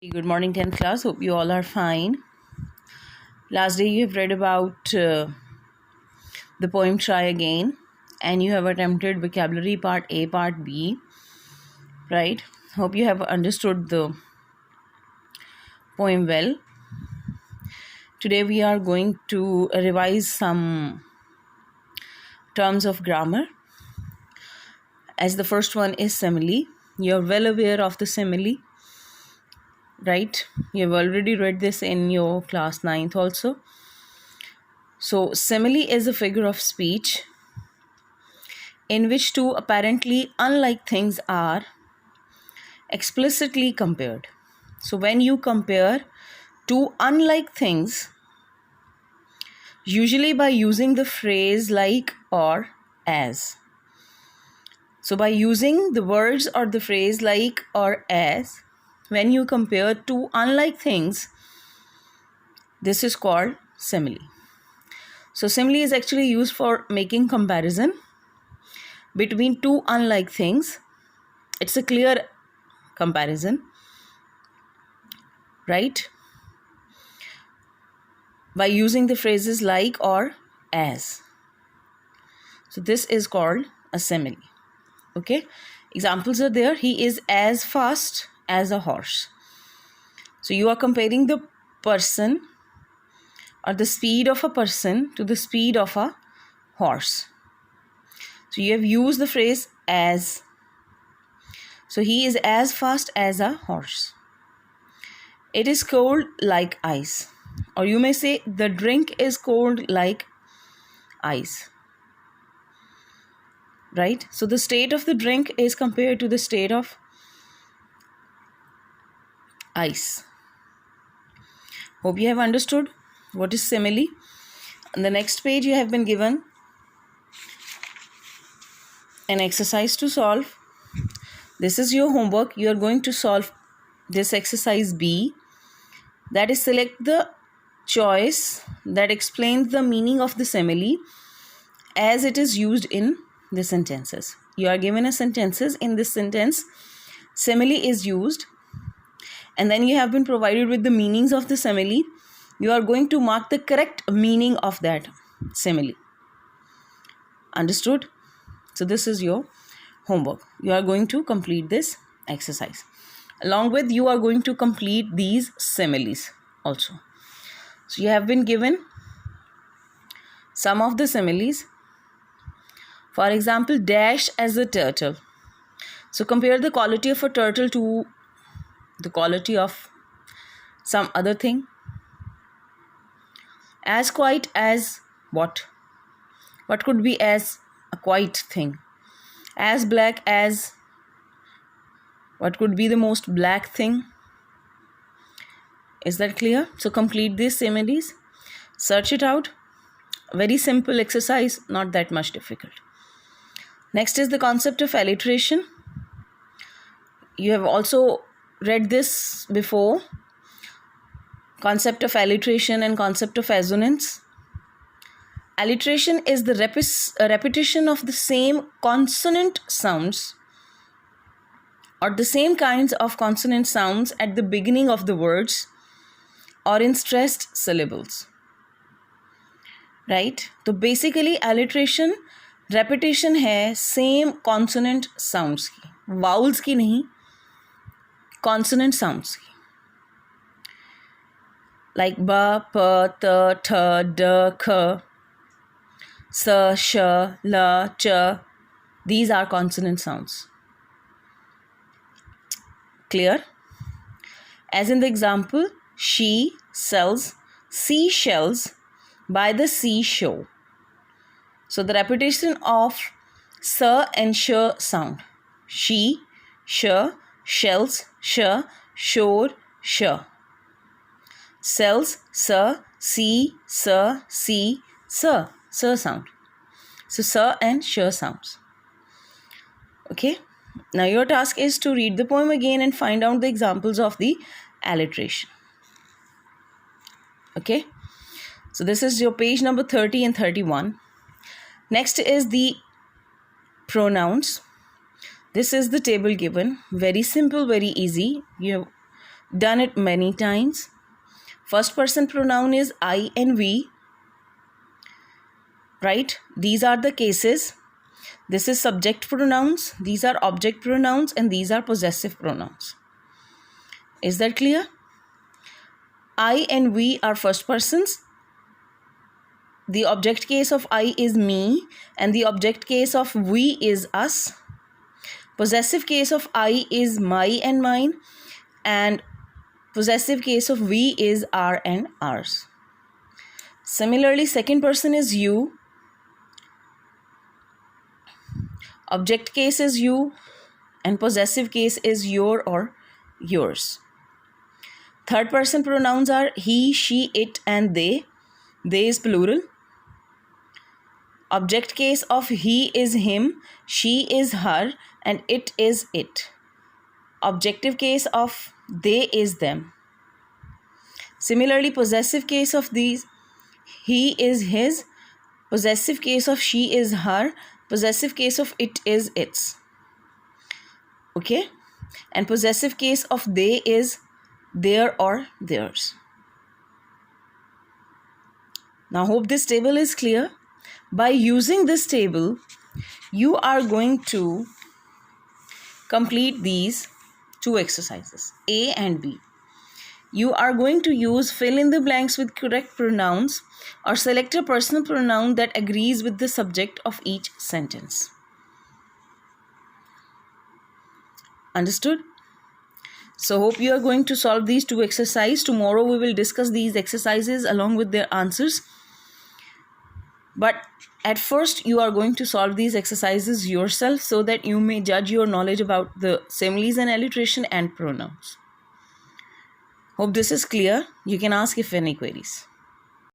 Good morning, 10th class. Hope you all are fine. Last day you have read about the poem Try Again, and you have attempted vocabulary part A, part B, right? Hope you have understood the poem well. Today we are going to revise some terms of grammar. As the first one is simile. You're well aware of the simile, right? You've already read this in your class 9th also. So simile is a figure of speech in which two apparently unlike things are explicitly compared. So when you compare two unlike things, usually by using the phrase like or as. So by using the words or the phrase like or as, when you compare two unlike things, this is called simile. So simile is actually used for making comparison between two unlike things. It's a clear comparison, right? By using the phrases like or as. So this is called a simile. Okay, examples are there. He is as fast as a horse. So you are comparing the person or the speed of a person to the speed of a horse. So you have used the phrase as. So he is as fast as a horse. It is cold like ice. Or you may say the drink is cold like ice. Right? So the state of the drink is compared to the state of ice. Hope you have understood what is simile. On the next page you have been given an exercise to solve. This is your homework. You are going to solve this exercise B. That is, select the choice that explains the meaning of the simile as it is used in the sentences. You are given a sentences. In this sentence, simile is used, and then you have been provided with the meanings of the simile. You are going to mark the correct meaning of that simile. Understood? So this is your homework. You are going to complete this exercise. Along with, you are going to complete these similes also. So you have been given some of the similes. For example, dash as a turtle. So compare the quality of a turtle to the quality of some other thing. As quiet as what? What could be as a quiet thing? As black as, what could be the most black thing? Is that clear? So complete these similes. Search it out. Very simple exercise, not that much difficult. Next is the concept of alliteration. You have also read this before. Concept of alliteration and concept of assonance. Alliteration is the repetition of the same consonant sounds or the same kinds of consonant sounds at the beginning of the words or in stressed syllables. Right? So basically alliteration repetition है same consonant sounds की, vowels की नहीं, consonant sounds की. Like ba, pa, ta, tha, da, kha, sa, sha, la, cha. These are consonant sounds. Clear? As in the example, she sells seashells by the seashore. So the repetition of sa and sh sound. She, sh, shells, sh, shore, sh. Sells, sa, see, sa, see, sa sound. So sa and sh sounds. Okay. Now your task is to read the poem again and find out the examples of the alliteration. Okay. So this is your page number 30 and 31. Next is the pronouns. This is the table given. Very simple, very easy. You have done it many times. First person pronoun is I and we, right? These are the cases. This is subject pronouns, these are object pronouns, and these are possessive pronouns. Is that clear? I and we are first persons. The object case of I is me, and the object case of we is us. Possessive case of I is my and mine, and possessive case of we is our and ours. Similarly, second person is you. Object case is you, and possessive case is your or yours. Third person pronouns are he, she, it, and they. They is plural. Object case of he is him, she is her, and it is it. Objective case of they is them. Similarly, possessive case of these, he is his. Possessive case of she is her. Possessive case of it is its. Okay? And possessive case of they is their or theirs. Now, hope this table is clear. By using this table, you are going to complete these two exercises, A and B. You are going to use fill in the blanks with correct pronouns or select a personal pronoun that agrees with the subject of each sentence. Understood? So hope you are going to solve these two exercises. Tomorrow we will discuss these exercises along with their answers. But at first you are going to solve these exercises yourself so that you may judge your knowledge about the similes and alliteration and pronouns. Hope this is clear. You can ask if any queries.